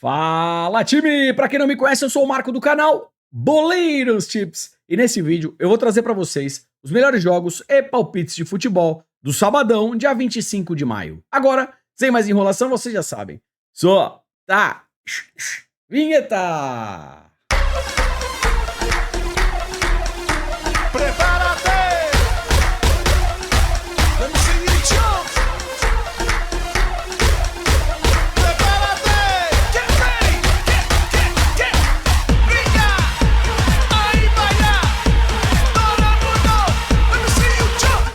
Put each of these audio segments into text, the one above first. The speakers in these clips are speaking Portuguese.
Fala, time! Pra quem não me conhece, eu sou o Marco do canal Boleiros Tips. E nesse vídeo eu vou trazer pra vocês os melhores jogos e palpites de futebol do sabadão, dia 25 de maio. Agora, sem mais enrolação, vocês já sabem. Tá. Vinheta! Prepárate! Let me see you jump! Prepárate! Get ready! Get! Brinca! Aí vai lá! Todo mundo! Let me see you jump!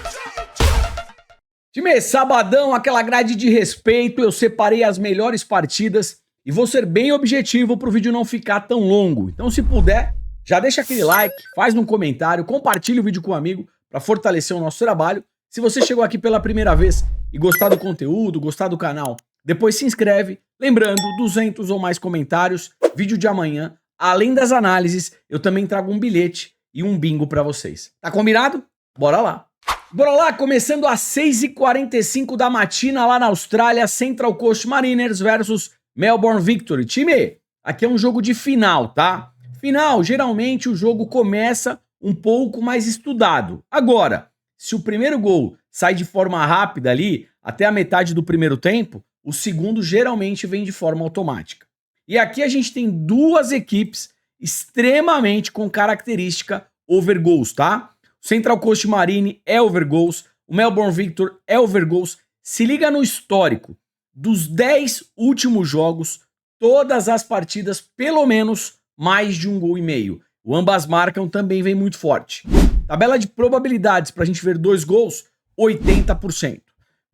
Time, sabadão, aquela grade de respeito, eu separei as melhores partidas e vou ser bem objetivo pro vídeo não ficar tão longo. Então, se puder, já deixa aquele like, faz um comentário, compartilha o vídeo com um amigo para fortalecer o nosso trabalho. Se você chegou aqui pela primeira vez e gostar do conteúdo, gostar do canal, depois se inscreve. Lembrando, 200 ou mais comentários, vídeo de amanhã. Além das análises, eu também trago um bilhete e um bingo para vocês. Tá combinado? Bora lá! Bora lá, começando às 6h45 da matina lá na Austrália, Central Coast Mariners versus Melbourne Victory. Time, aqui é um jogo de final, tá? Final, geralmente o jogo começa um pouco mais estudado. Agora, se o primeiro gol sai de forma rápida ali, até a metade do primeiro tempo, o segundo geralmente vem de forma automática. E aqui a gente tem duas equipes extremamente com característica over goals, tá? O Central Coast Marine é over goals, o Melbourne Victory é over goals. Se liga no histórico. Dos 10 últimos jogos, todas as partidas, pelo menos, mais de um gol e meio. O ambas marcam também vem muito forte. Tabela de probabilidades para a gente ver 2 gols, 80%.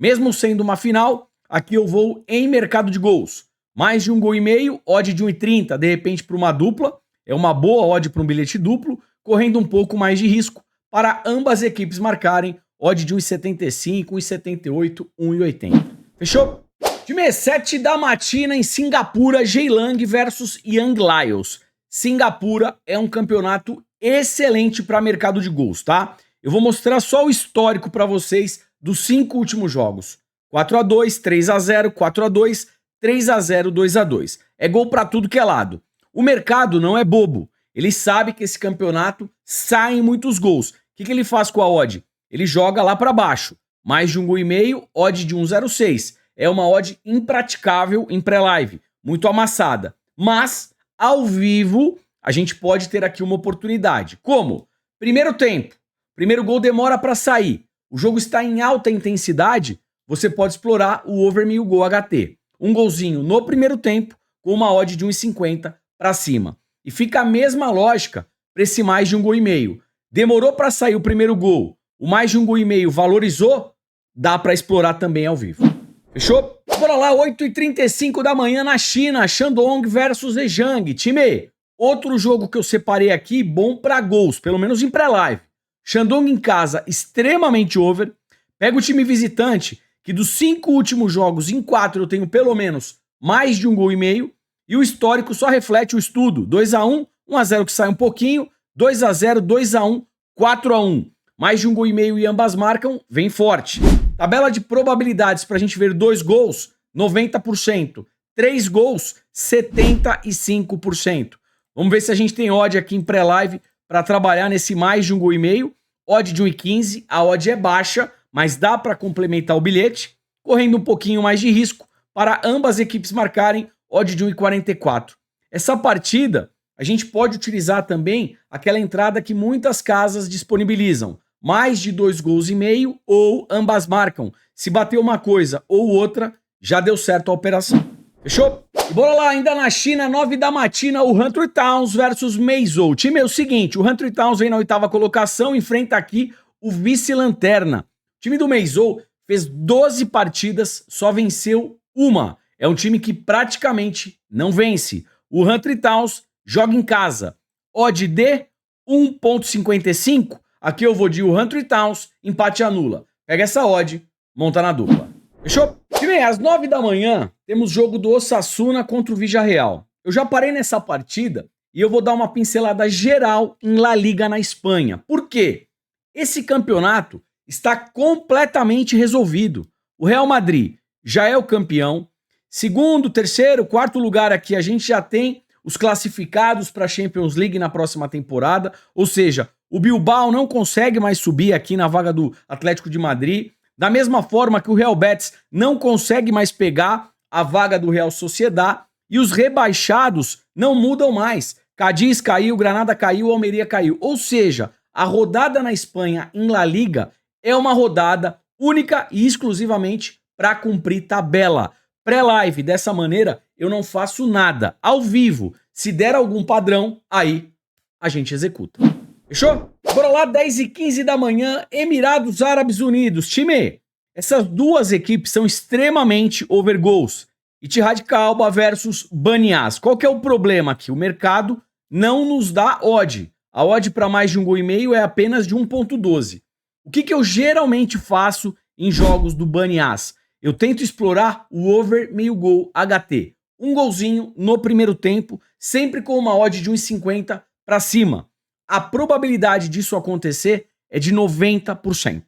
Mesmo sendo uma final, aqui eu vou em mercado de gols. Mais de um gol e meio, odd de 1,30, de repente para uma dupla. É uma boa odd para um bilhete duplo, correndo um pouco mais de risco para ambas equipes marcarem, odd de 1,75, 1,78, 1,80. Fechou? Time 7 da matina em Singapura, Geylang versus Young Lions. Singapura é um campeonato excelente para mercado de gols, tá? Eu vou mostrar só o histórico para vocês dos 5 últimos jogos. 4-2, 3-0, 4-2, 3-0, 2-2. É gol para tudo que é lado. O mercado não é bobo. Ele sabe que esse campeonato sai muitos gols. O que ele faz com a odd? Ele joga lá para baixo. Mais de um gol e meio, odd de 1,06. É uma odd impraticável em pré-live, muito amassada. Mas, ao vivo, a gente pode ter aqui uma oportunidade. Como? Primeiro tempo. Primeiro gol demora para sair. O jogo está em alta intensidade. Você pode explorar o over 1000 gol HT. Um golzinho no primeiro tempo, com uma odd de 1,50 para cima. E fica a mesma lógica para esse mais de um gol e meio. Demorou para sair o primeiro gol, o mais de um gol e meio valorizou, dá para explorar também ao vivo. Fechou? Bora lá, 8h35 da manhã na China, Shandong versus Zhejiang. Time, outro jogo que eu separei aqui, bom para gols, pelo menos em pré-live. Shandong em casa, extremamente over. Pega o time visitante, que dos 5 últimos jogos, em 4 eu tenho pelo menos mais de um gol e meio. E o histórico só reflete o estudo. 2-1, 1-0 que sai um pouquinho, 2-0, 2-1, 4-1. Mais de um gol e meio e ambas marcam, vem forte. Tabela de probabilidades para a gente ver 2 gols, 90%. 3 gols, 75%. Vamos ver se a gente tem odd aqui em pré-live para trabalhar nesse mais de um gol e meio. Odd de 1,15, a odd é baixa, mas dá para complementar o bilhete, correndo um pouquinho mais de risco para ambas equipes marcarem, odd de 1,44. Essa partida, a gente pode utilizar também aquela entrada que muitas casas disponibilizam. Mais de 2 gols e meio ou ambas marcam. Se bater uma coisa ou outra, já deu certo a operação. Fechou? E bora lá, ainda na China, 9 da matina, o Hunter Towns versus Meizhou. O time é o seguinte, o Hunter Towns vem na 8ª colocação, enfrenta aqui o vice-lanterna. O time do Meizhou fez 12 partidas, só venceu uma. É um time que praticamente não vence. O Hunter Towns joga em casa. Odd de 1,55. Aqui eu vou de o Hunter Towns, empate anula. Pega essa odd, monta na dupla. Fechou? Time, às 9 da manhã, temos jogo do Osasuna contra o Villarreal. Eu já parei nessa partida e eu vou dar uma pincelada geral em La Liga na Espanha. Por quê? Esse campeonato está completamente resolvido. O Real Madrid já é o campeão. segundo, terceiro, quarto lugar aqui, a gente já tem os classificados para a Champions League na próxima temporada, ou seja, o Bilbao não consegue mais subir aqui na vaga do Atlético de Madrid, da mesma forma que o Real Betis não consegue mais pegar a vaga do Real Sociedad, e os rebaixados não mudam mais. Cádiz caiu, Granada caiu, Almeria caiu. Ou seja, a rodada na Espanha em La Liga é uma rodada única e exclusivamente para cumprir tabela. Pré-live, dessa maneira, eu não faço nada. Ao vivo, se der algum padrão, aí a gente executa. Fechou? Bora lá, 10h15 da manhã, Emirados Árabes Unidos. Time, essas duas equipes são extremamente overgoals. Ittihad Calba versus Banias. Qual que é o problema aqui? O mercado não nos dá odd. A odd para mais de 1,5 gol é apenas de 1,12. O que eu geralmente faço em jogos do Banias? Eu tento explorar o over meio gol HT. Um golzinho no primeiro tempo, sempre com uma odd de 1,50 para cima. A probabilidade disso acontecer é de 90%.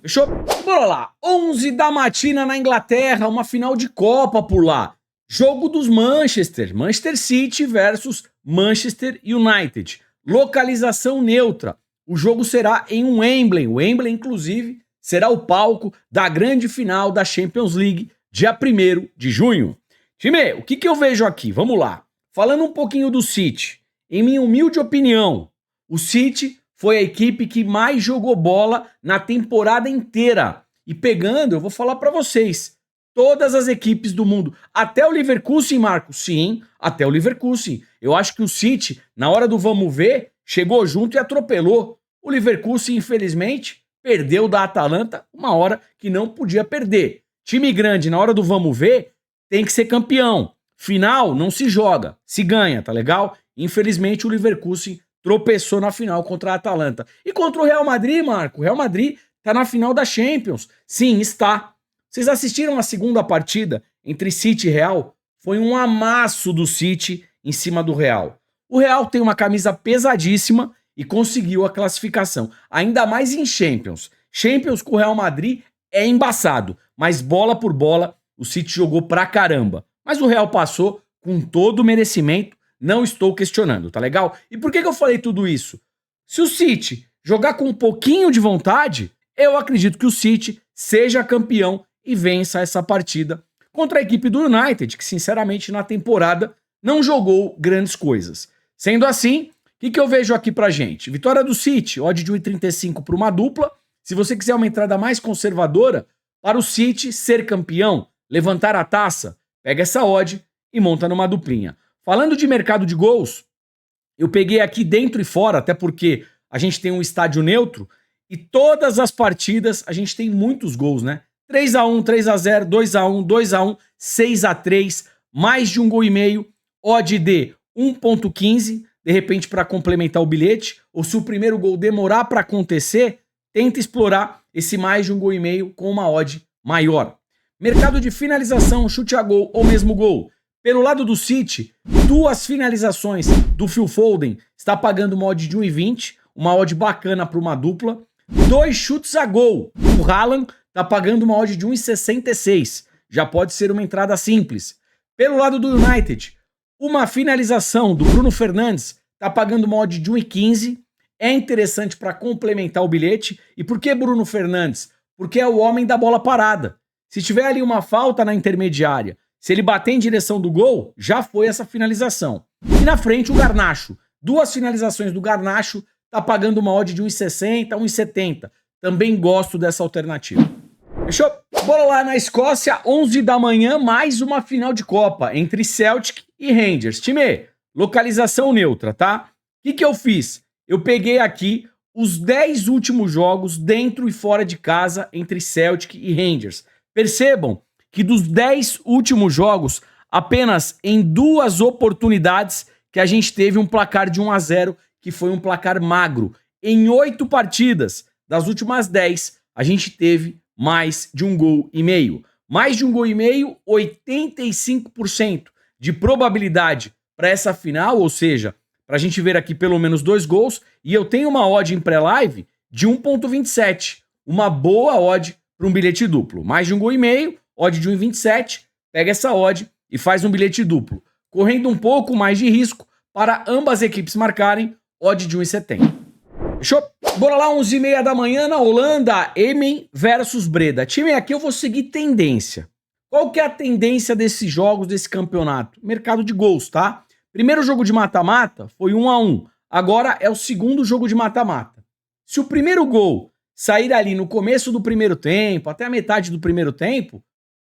Fechou? Bora lá. 11 da matina na Inglaterra, uma final de Copa por lá. Jogo dos Manchester City versus Manchester United. Localização neutra. O jogo será em um Wembley. O Wembley, inclusive, será o palco da grande final da Champions League, dia 1º de junho. Time, o que eu vejo aqui? Vamos lá. Falando um pouquinho do City. Em minha humilde opinião, o City foi a equipe que mais jogou bola na temporada inteira. E pegando, eu vou falar para vocês, todas as equipes do mundo, até o Leverkusen, Marcos, sim, até o Leverkusen. Eu acho que o City, na hora do vamos ver, chegou junto e atropelou. O Leverkusen, infelizmente, perdeu da Atalanta uma hora que não podia perder. Time grande, na hora do vamos ver, tem que ser campeão. Final não se joga, se ganha, tá legal? Infelizmente o Leverkusen tropeçou na final contra a Atalanta. E contra o Real Madrid, Marco, o Real Madrid tá na final da Champions. Sim, está. Vocês assistiram a segunda partida entre City e Real? Foi um amasso do City em cima do Real. O Real tem uma camisa pesadíssima e conseguiu a classificação. Ainda mais em Champions. Champions com o Real Madrid é embaçado, mas bola por bola o City jogou pra caramba. Mas o Real passou com todo o merecimento, não estou questionando, tá legal? E por que eu falei tudo isso? Se o City jogar com um pouquinho de vontade, eu acredito que o City seja campeão e vença essa partida contra a equipe do United, que sinceramente na temporada não jogou grandes coisas. Sendo assim, o que eu vejo aqui pra gente? Vitória do City, odd de 1,35 para uma dupla. Se você quiser uma entrada mais conservadora, para o City ser campeão, levantar a taça, pega essa odd e monta numa duplinha. Falando de mercado de gols, eu peguei aqui dentro e fora, até porque a gente tem um estádio neutro, e todas as partidas a gente tem muitos gols, né? 3-1, 3-0, 2-1, 2-1, 6-3, mais de 1,5 gol, odd de 1,15, de repente para complementar o bilhete, ou se o primeiro gol demorar para acontecer, tenta explorar esse mais de 1,5 gol com uma odd maior. Mercado de finalização, chute a gol ou mesmo gol. Pelo lado do City, 2 finalizações do Phil Foden está pagando uma odd de 1,20, uma odd bacana para uma dupla. 2 chutes a gol. O Haaland está pagando uma odd de 1,66. Já pode ser uma entrada simples. Pelo lado do United, uma finalização do Bruno Fernandes está pagando uma odd de 1,15. É interessante para complementar o bilhete. E por que Bruno Fernandes? Porque é o homem da bola parada. Se tiver ali uma falta na intermediária, se ele bater em direção do gol, já foi essa finalização. E na frente o Garnacho. 2 finalizações do Garnacho, tá pagando uma odd de 1,60, 1,70. Também gosto dessa alternativa. Fechou? Bora lá na Escócia, 11 da manhã, mais uma final de Copa entre Celtic e Rangers. Time, localização neutra, tá? O que eu fiz? Eu peguei aqui os 10 últimos jogos dentro e fora de casa entre Celtic e Rangers. Percebam que dos 10 últimos jogos, apenas em 2 oportunidades que a gente teve um placar de 1-0, que foi um placar magro. Em 8 partidas, das últimas 10, a gente teve mais de 1,5 gol. Mais de 1,5 gol, 85% de probabilidade para essa final, ou seja, para a gente ver aqui pelo menos 2 gols, e eu tenho uma odd em pré-live de 1,27. Uma boa odd para um bilhete duplo. Mais de 1,5 gol, odd de 1,27, pega essa odd e faz um bilhete duplo, correndo um pouco mais de risco para ambas equipes marcarem, odd de 1,70. Fechou? Bora lá, 11h30 da manhã na Holanda, Emmen versus Breda. Time, aqui eu vou seguir tendência. Qual que é a tendência desses jogos, desse campeonato? Mercado de gols, tá? Primeiro jogo de mata-mata foi 1-1. Agora é o segundo jogo de mata-mata. Se o primeiro gol sair ali no começo do primeiro tempo, até a metade do primeiro tempo,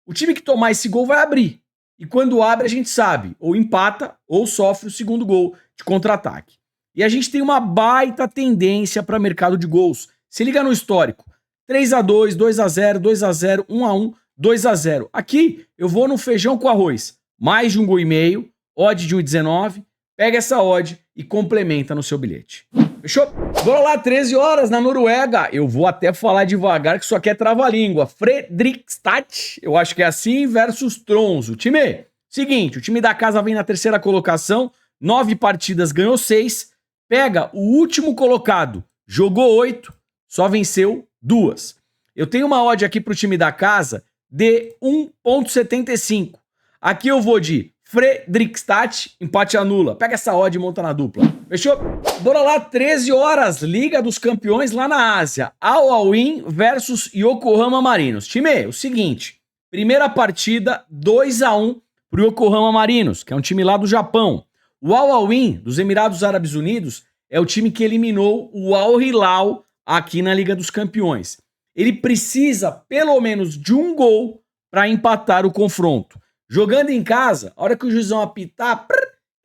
o time que tomar esse gol vai abrir. E quando abre, a gente sabe, ou empata ou sofre o segundo gol de contra-ataque. E a gente tem uma baita tendência para mercado de gols. Se liga no histórico. 3-2, 2-0, 2-0, 1-1, 2-0. Aqui eu vou no feijão com arroz. Mais de 1,5 gol, odd de 1,19. Pega essa odd e complementa no seu bilhete. Fechou? Bora lá, 13 horas na Noruega. Eu vou até falar devagar que isso aqui é trava-língua. Fredrikstad, eu acho que é assim, versus Tromsø. Time, seguinte, o time da casa vem na terceira colocação, 9 partidas, ganhou 6. Pega o último colocado, jogou 8, só venceu 2. Eu tenho uma odd aqui pro time da casa de 1,75. Aqui eu vou de Fredrikstad, empate anula. Pega essa odd e monta na dupla. Fechou? Bora lá, 13 horas, Liga dos Campeões lá na Ásia. Al Ain versus Yokohama Marinos. Time, o seguinte, primeira partida 2-1 pro Yokohama Marinos, que é um time lá do Japão. O Al Ain, dos Emirados Árabes Unidos, é o time que eliminou o Al Hilal aqui na Liga dos Campeões. Ele precisa pelo menos de um gol para empatar o confronto. Jogando em casa, a hora que o juizão apitar,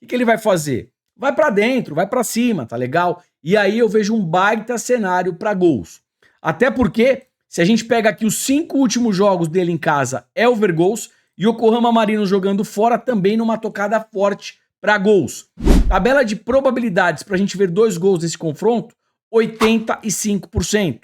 o que ele vai fazer? Vai pra dentro, vai pra cima, tá legal? E aí eu vejo um baita cenário pra gols. Até porque, se a gente pega aqui os 5 últimos jogos dele em casa, é over gols, e o Yokohama Marinos jogando fora também numa tocada forte pra gols. Tabela de probabilidades pra gente ver 2 gols nesse confronto, 85%.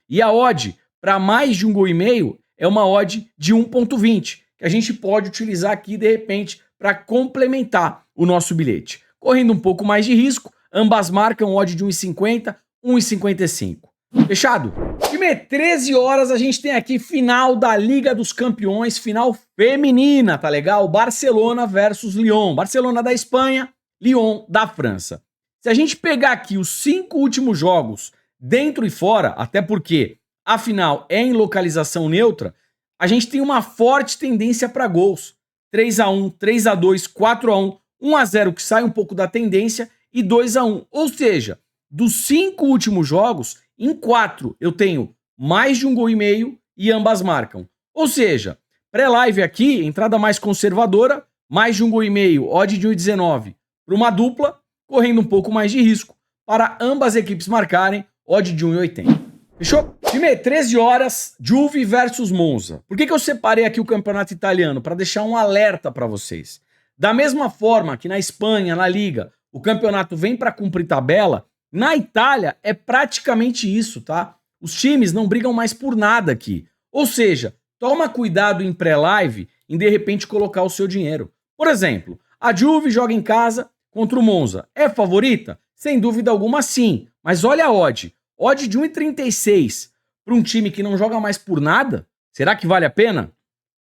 E a odd pra mais de 1,5 gol é uma odd de 1,20, que a gente pode utilizar aqui, de repente, para complementar o nosso bilhete. Correndo um pouco mais de risco, ambas marcam odd de 1,50, 1,55. Fechado? Time, 13 horas a gente tem aqui final da Liga dos Campeões, final feminina, tá legal? Barcelona versus Lyon. Barcelona da Espanha, Lyon da França. Se a gente pegar aqui os 5 últimos jogos, dentro e fora, até porque a final é em localização neutra, a gente tem uma forte tendência para gols. 3-1, 3-2, 4-1, 1-0 que sai um pouco da tendência e 2-1. Ou seja, dos 5 últimos jogos, em 4 eu tenho mais de 1,5 gol e ambas marcam. Ou seja, pré-live aqui, entrada mais conservadora, mais de 1,5 gol, odd de 1,19 para uma dupla, correndo um pouco mais de risco para ambas equipes marcarem, odd de 1,80. Fechou? Time, 13 horas, Juve versus Monza. Por que eu separei aqui o campeonato italiano? Para deixar um alerta para vocês. Da mesma forma que na Espanha, na Liga, o campeonato vem para cumprir tabela, na Itália é praticamente isso, tá? Os times não brigam mais por nada aqui. Ou seja, toma cuidado em pré-live em de repente colocar o seu dinheiro. Por exemplo, a Juve joga em casa contra o Monza. É favorita? Sem dúvida alguma sim. Mas olha a odd. Odd de 1,36 para um time que não joga mais por nada? Será que vale a pena?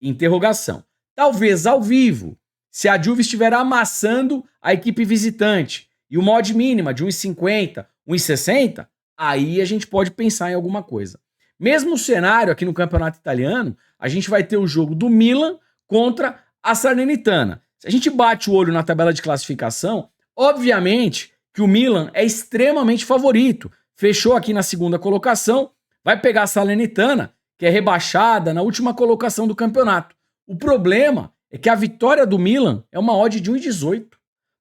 Interrogação. Talvez ao vivo, se a Juve estiver amassando a equipe visitante e uma odd mínima de 1,50, 1,60, aí a gente pode pensar em alguma coisa. Mesmo cenário aqui no campeonato italiano, a gente vai ter o jogo do Milan contra a Salernitana. Se a gente bate o olho na tabela de classificação, obviamente que o Milan é extremamente favorito. Fechou aqui na segunda colocação, vai pegar a Salernitana, que é rebaixada na última colocação do campeonato. O problema é que a vitória do Milan é uma odd de 1,18.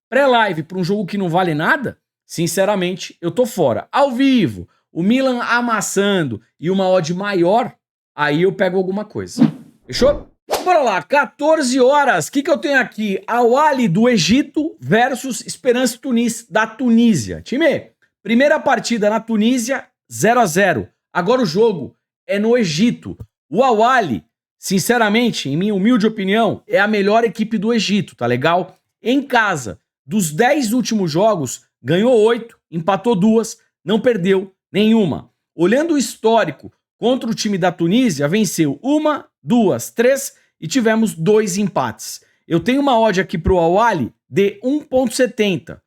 Pré-live para um jogo que não vale nada? Sinceramente, eu tô fora. Ao vivo, o Milan amassando e uma odd maior, aí eu pego alguma coisa. Fechou? Bora lá, 14 horas. O que eu tenho aqui? Al Ahly do Egito versus Esperance Tunis da Tunísia. Time, primeira partida na Tunísia, 0-0. Agora o jogo é no Egito. O Al Ahly, sinceramente, em minha humilde opinião, é a melhor equipe do Egito, tá legal? Em casa, dos 10 últimos jogos, ganhou 8, empatou 2, não perdeu nenhuma. Olhando o histórico contra o time da Tunísia, venceu 1, 2, 3 e tivemos 2 empates. Eu tenho uma odd aqui pro Al-Ahly de 1,70.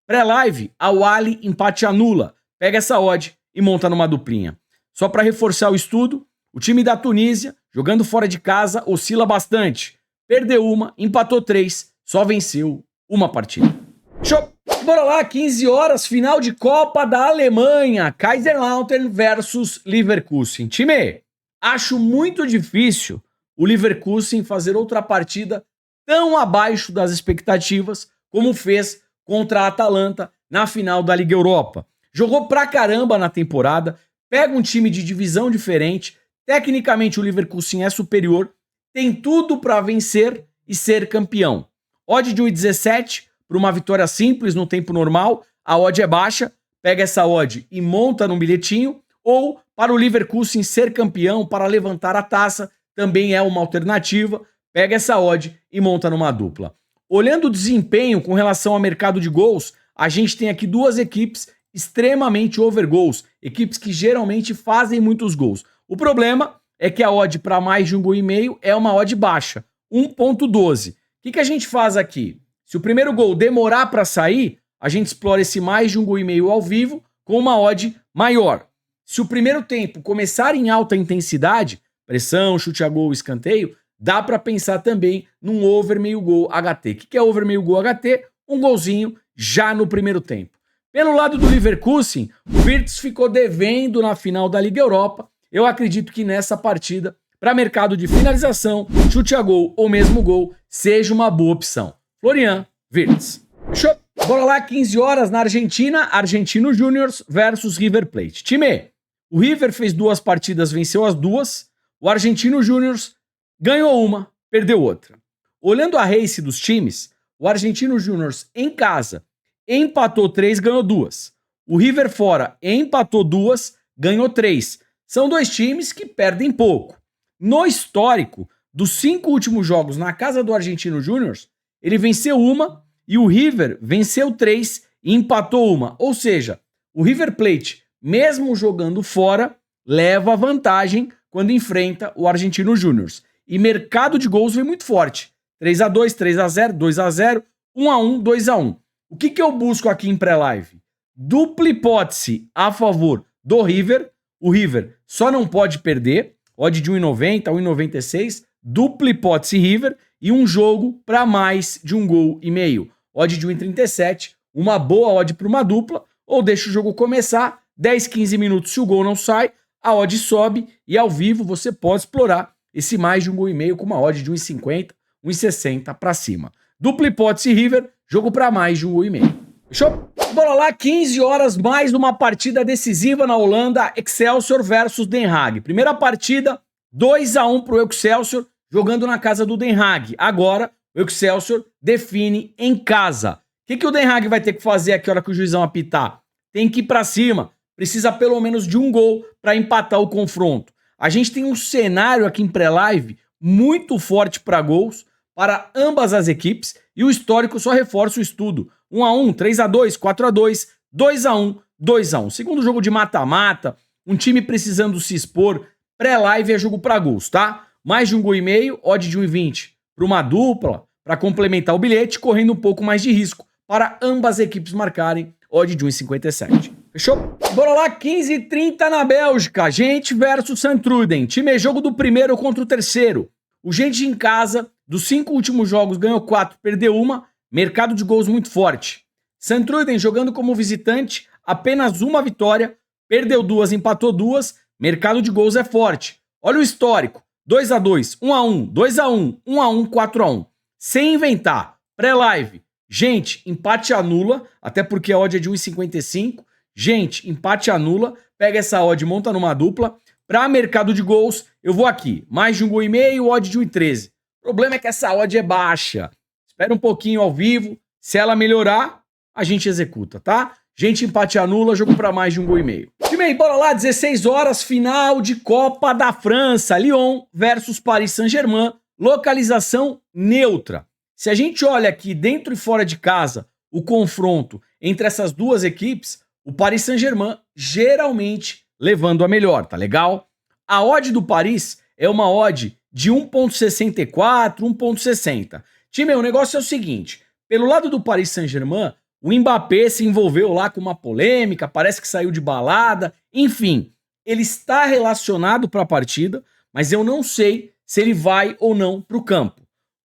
Pré-live, Al-Ahly empate anula. Pega essa odd e monta numa duplinha. Só para reforçar o estudo, o time da Tunísia, jogando fora de casa, oscila bastante. Perdeu uma, empatou 3, só venceu uma partida. Show! Bora lá, 15 horas, final de Copa da Alemanha. Kaiserslautern versus Leverkusen. Time, acho muito difícil o Leverkusen fazer outra partida tão abaixo das expectativas como fez contra a Atalanta na final da Liga Europa. Jogou pra caramba na temporada, pega um time de divisão diferente, tecnicamente o Leverkusen é superior, tem tudo para vencer e ser campeão. Odd de 1,17 para uma vitória simples no tempo normal, a odd é baixa, pega essa odd e monta num bilhetinho, ou para o Leverkusen ser campeão, para levantar a taça, também é uma alternativa, pega essa odd e monta numa dupla. Olhando o desempenho com relação ao mercado de gols, a gente tem aqui duas equipes extremamente over goals, equipes que geralmente fazem muitos gols. O problema é que a odd para mais de 1,5 gol é uma odd baixa, 1,12. O que a gente faz aqui? Se o primeiro gol demorar para sair, a gente explora esse mais de 1,5 gol ao vivo com uma odd maior. Se o primeiro tempo começar em alta intensidade, pressão, chute a gol, escanteio, dá para pensar também num over meio gol HT. O que é over meio gol HT? Um golzinho já no primeiro tempo. Pelo lado do Leverkusen, o Wirtz ficou devendo na final da Liga Europa. Eu acredito que nessa partida, para mercado de finalização, chute a gol ou mesmo gol, seja uma boa opção. Florian Wirtz. Show! Bora lá, 15 horas na Argentina, Argentinos Júniors versus River Plate. Time, o River fez 2 partidas, venceu as 2. O Argentinos Júniors ganhou uma, perdeu outra. Olhando a race dos times, o Argentinos Júniors em casa empatou 3, ganhou 2. O River fora empatou 2, ganhou 3. São 2 times que perdem pouco. No histórico, dos 5 últimos jogos na casa do Argentinos Júniors, ele venceu uma e o River venceu 3 e empatou uma. Ou seja, o River Plate, mesmo jogando fora, leva vantagem quando enfrenta o Argentinos Júniors. E mercado de gols vem muito forte. 3-2, 3-0, 2-0, 1-1, 2-1. O que eu busco aqui em pré-live? Dupla hipótese a favor do River. O River só não pode perder. Odd de 1,90, 1,96. Dupla hipótese River. E um jogo para mais de 1,5 gols. Odd de 1,37. Uma boa odd para uma dupla. Ou deixa o jogo começar. 10, 15 minutos, se o gol não sai, a odd sobe. E ao vivo você pode explorar esse mais de 1,5 gols com uma odd de 1,50, 1,60 para cima. Dupla hipótese River. Jogo para mais de 1,5 gols. Fechou? Bora lá, 15 horas, mais uma partida decisiva na Holanda, Excelsior versus Den Haag. Primeira partida, 2-1 pro Excelsior, jogando na casa do Den Haag. Agora, o Excelsior define em casa. O que o Den Haag vai ter que fazer aqui na hora que o juizão apitar? Tem que ir para cima. Precisa pelo menos de 1 gol para empatar o confronto. A gente tem um cenário aqui em pré-live muito forte para gols, para ambas as equipes, e o histórico só reforça o estudo. 1-1, 3-2, 4-2, 2-1, 2-1. Segundo jogo de mata-mata, um time precisando se expor, pré-live é jogo para gols, tá? Mais de 1,5 gol, odd de 1,20 para uma dupla, para complementar o bilhete, correndo um pouco mais de risco para ambas as equipes marcarem, odd de 1,57. Fechou? Bora lá, 15h30 na Bélgica, Gent versus Sint-Truiden. Time é jogo do primeiro contra o terceiro. O Gent em casa, dos 5 últimos jogos, ganhou 4, perdeu uma. Mercado de gols muito forte. Sint-Truiden jogando como visitante, apenas uma vitória, perdeu 2, empatou 2. Mercado de gols é forte. Olha o histórico. 2-2, 1-1, 2-1, 1-1, 4-1. Sem inventar. Pré-live. Gente, empate anula, até porque a odd é de 1,55. Gente, empate anula. Pega essa odd e monta numa dupla. Para mercado de gols, eu vou aqui. Mais de 1,5 gol, odd de 1,13. O problema é que essa odd é baixa. Espera um pouquinho ao vivo. Se ela melhorar, a gente executa, tá? Gente, empate anula, jogo para mais de 1,5 gol. Time aí, bora lá, 16 horas, final de Copa da França. Lyon versus Paris Saint-Germain. Localização neutra. Se a gente olha aqui dentro e fora de casa o confronto entre essas duas equipes, o Paris Saint-Germain geralmente levando a melhor, tá legal? A odd do Paris é uma odd de 1,64, 1,60. Time, o negócio é o seguinte, pelo lado do Paris Saint-Germain, o Mbappé se envolveu lá com uma polêmica, parece que saiu de balada, enfim, ele está relacionado para a partida, mas eu não sei se ele vai ou não para o campo.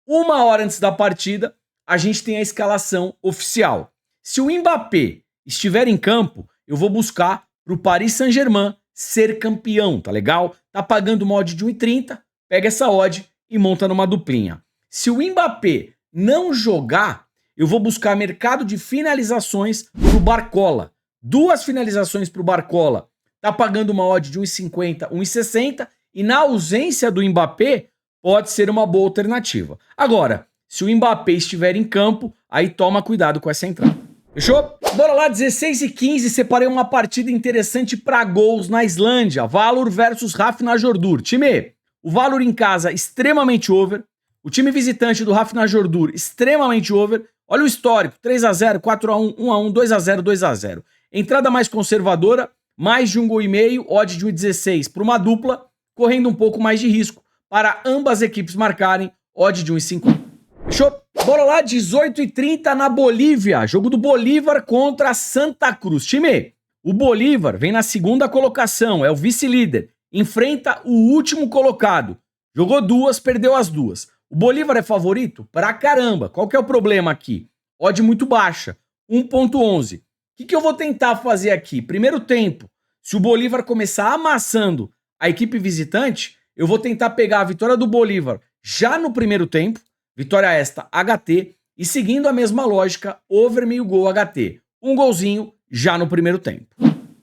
Uma hora antes da partida, a gente tem a escalação oficial. Se o Mbappé estiver em campo, eu vou buscar para o Paris Saint-Germain ser campeão, tá legal? Tá pagando uma odd de 1,30, pega essa odd e monta numa duplinha. Se o Mbappé não jogar, eu vou buscar mercado de finalizações pro Barcola. 2 finalizações pro Barcola. Tá pagando uma odd de 1,50, 1,60 e na ausência do Mbappé, pode ser uma boa alternativa. Agora, se o Mbappé estiver em campo, aí toma cuidado com essa entrada. Fechou? Bora lá, 16h15, separei uma partida interessante para gols na Islândia. Valur versus Hafnarfjordur. Time, o Valur em casa extremamente over. O time visitante do Hafnarfjordur extremamente over. Olha o histórico, 3-0, 4-1, 1-1, 2-0, 2-0. Entrada mais conservadora, mais de 1,5 gol, odd de 1,16 para uma dupla, correndo um pouco mais de risco para ambas equipes marcarem, odd de 1,50. Fechou? Bora lá, 18h30 na Bolívia. Jogo do Bolívar contra Santa Cruz. Time, o Bolívar vem na segunda colocação, é o vice-líder. Enfrenta o último colocado. Jogou 2, perdeu as 2. O Bolívar é favorito? Pra caramba. Qual que é o problema aqui? Odd muito baixa, 1,11. O que eu vou tentar fazer aqui? Primeiro tempo, se o Bolívar começar amassando a equipe visitante, eu vou tentar pegar a vitória do Bolívar já no primeiro tempo, vitória esta HT, e seguindo a mesma lógica, over meio gol HT. Um golzinho já no primeiro tempo.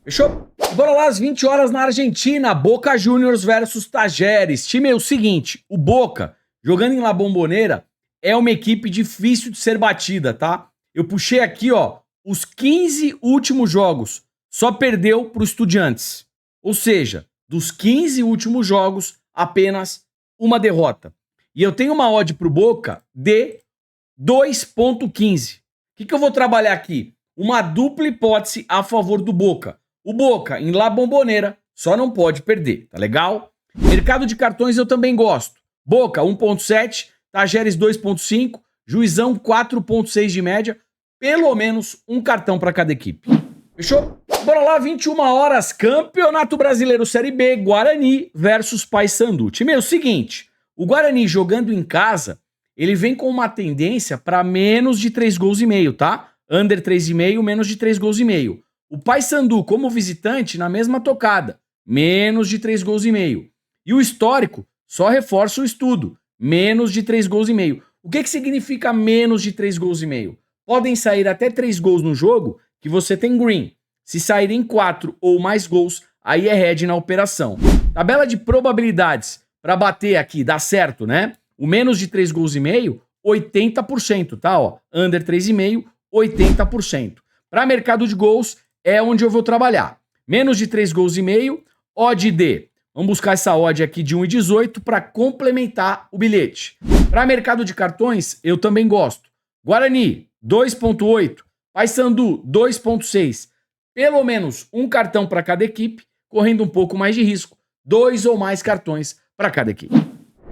Fechou? Bora lá, às 20 horas na Argentina, Boca Juniors versus Tajeres. Time, é o seguinte, o Boca, jogando em La Bombonera, é uma equipe difícil de ser batida, tá? Eu puxei aqui, ó, os 15 últimos jogos, só perdeu pro Estudiantes. Ou seja, dos 15 últimos jogos, apenas uma derrota. E eu tenho uma odd pro Boca de 2,15. O que eu vou trabalhar aqui? Uma dupla hipótese a favor do Boca. O Boca, em La Bombonera, só não pode perder, tá legal? Mercado de cartões eu também gosto. Boca 1,7, Tajeres 2,5, Juizão 4,6 de média, pelo menos um cartão para cada equipe. Fechou? Bora lá, 21 horas, Campeonato Brasileiro Série B, Guarani versus Paysandu. Time, é o seguinte, o Guarani jogando em casa, ele vem com uma tendência para menos de 3 gols e meio, tá? Under 3,5, menos de 3 gols e meio. O Paysandu, como visitante, na mesma tocada, menos de 3 gols e meio. E o histórico só reforça o estudo, menos de 3 gols e meio. O que significa menos de 3 gols e meio? Podem sair até 3 gols no jogo que você tem green. Se saírem 4 ou mais gols, aí é head na operação. Tabela de probabilidades para bater aqui, dá certo, né? O menos de 3 gols e meio, 80%, tá? Ó, under 3,5, 80%. Para mercado de gols, é onde eu vou trabalhar. Menos de 3 gols e meio, odd de... Vamos buscar essa odd aqui de 1,18 para complementar o bilhete. Para mercado de cartões, eu também gosto. Guarani, 2,8. Paysandu, 2,6. Pelo menos um cartão para cada equipe, correndo um pouco mais de risco. 2 ou mais cartões para cada equipe.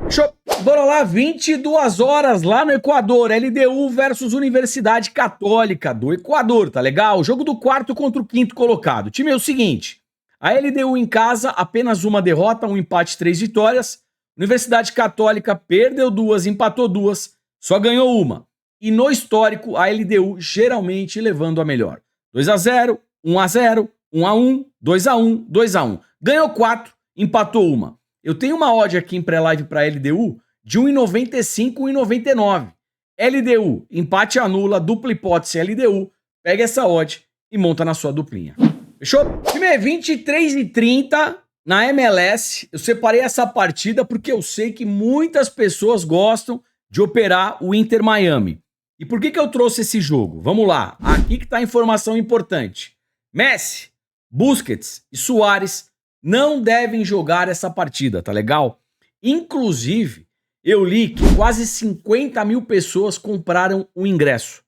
Show! Bora lá, 22 horas lá no Equador. LDU versus Universidade Católica do Equador, tá legal? Jogo do quarto contra o quinto colocado. O time é o seguinte... A LDU em casa, apenas uma derrota, um empate, 3 vitórias. Universidade Católica perdeu 2, empatou 2, só ganhou uma. E no histórico, a LDU geralmente levando a melhor. 2-0, 1-0, 1-1, 2-1, 2-1. Ganhou 4, empatou uma. Eu tenho uma odd aqui em pré-live para a LDU de 1,95, 1,99. LDU, empate anula, dupla hipótese LDU. Pega essa odd e monta na sua duplinha. Fechou? Time, é 23h30 na MLS. Eu separei essa partida porque eu sei que muitas pessoas gostam de operar o Inter Miami. E por que eu trouxe esse jogo? Vamos lá. Aqui que tá a informação importante. Messi, Busquets e Suárez não devem jogar essa partida, tá legal? Inclusive, eu li que quase 50 mil pessoas compraram o ingresso.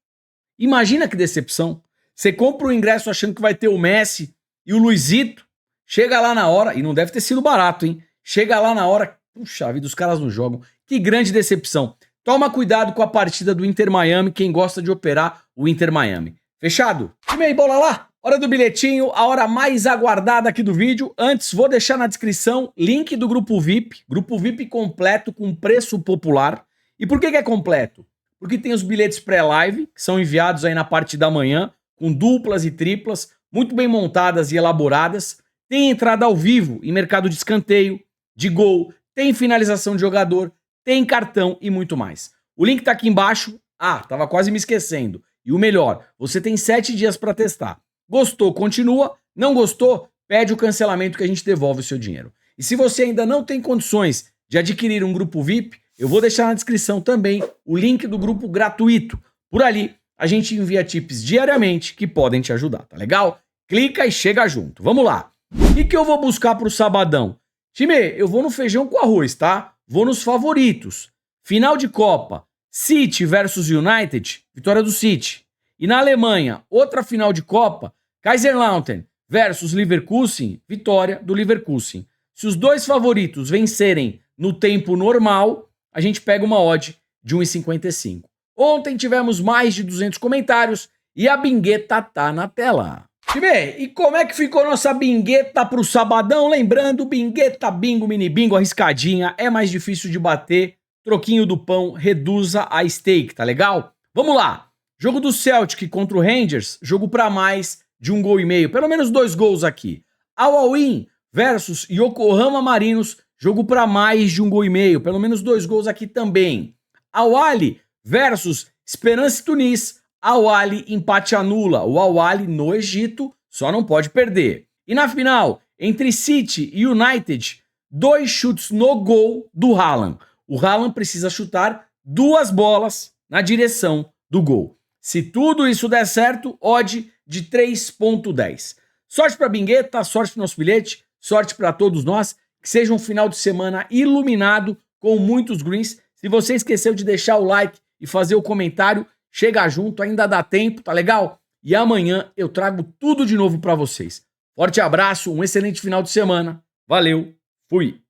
Imagina que decepção. Você compra o ingresso achando que vai ter o Messi e o Luizito, chega lá na hora, e não deve ter sido barato, hein? Chega lá na hora, Puxa vida, os caras não jogam. Que grande decepção. Toma cuidado com a partida do Inter Miami, quem gosta de operar o Inter Miami. Fechado? Time aí, bola lá! Hora do bilhetinho, a hora mais aguardada aqui do vídeo. Antes, vou deixar na descrição link do Grupo VIP completo com preço popular. E por que é completo? Porque tem os bilhetes pré-live, que são enviados aí na parte da manhã, com duplas e triplas, muito bem montadas e elaboradas. Tem entrada ao vivo em mercado de escanteio, de gol, tem finalização de jogador, tem cartão e muito mais. O link tá aqui embaixo. Ah, tava quase me esquecendo. E o melhor, você tem 7 dias para testar. Gostou, continua. Não gostou, pede o cancelamento que a gente devolve o seu dinheiro. E se você ainda não tem condições de adquirir um grupo VIP, eu vou deixar na descrição também o link do grupo gratuito. Por ali, a gente envia tips diariamente que podem te ajudar, tá legal? Clica e chega junto. Vamos lá. O que eu vou buscar pro sabadão? Time, eu vou no feijão com arroz, tá? Vou nos favoritos. Final de Copa, City versus United, vitória do City. E na Alemanha, outra final de Copa, Kaiserslautern versus Leverkusen, vitória do Leverkusen. Se os dois favoritos vencerem no tempo normal, a gente pega uma odd de 1,55. Ontem tivemos mais de 200 comentários e a bingueta tá na tela. Time, e como é que ficou nossa bingueta pro sabadão? Lembrando, bingueta, bingo, mini bingo, arriscadinha, é mais difícil de bater. Troquinho do pão, reduza a stake, tá legal? Vamos lá. Jogo do Celtic contra o Rangers, jogo pra mais de 1,5 gols. Pelo menos 2 gols aqui. Al-Ain versus Yokohama Marinos, jogo pra mais de 1,5 gols. Pelo menos 2 gols aqui também. Al-Ahly versus Esperance Tunis. Al-Ahly empate anula. O Al-Ahly no Egito só não pode perder. E na final, entre City e United, 2 chutes no gol do Haaland. O Haaland precisa chutar 2 bolas na direção do gol. Se tudo isso der certo, odd de 3,10. Sorte para a bingueta, sorte para o nosso bilhete, sorte para todos nós. Que seja um final de semana iluminado com muitos greens. Se você esqueceu de deixar o like e fazer o comentário, chega junto, ainda dá tempo, tá legal? E amanhã eu trago tudo de novo para vocês. Forte abraço, um excelente final de semana. Valeu, fui!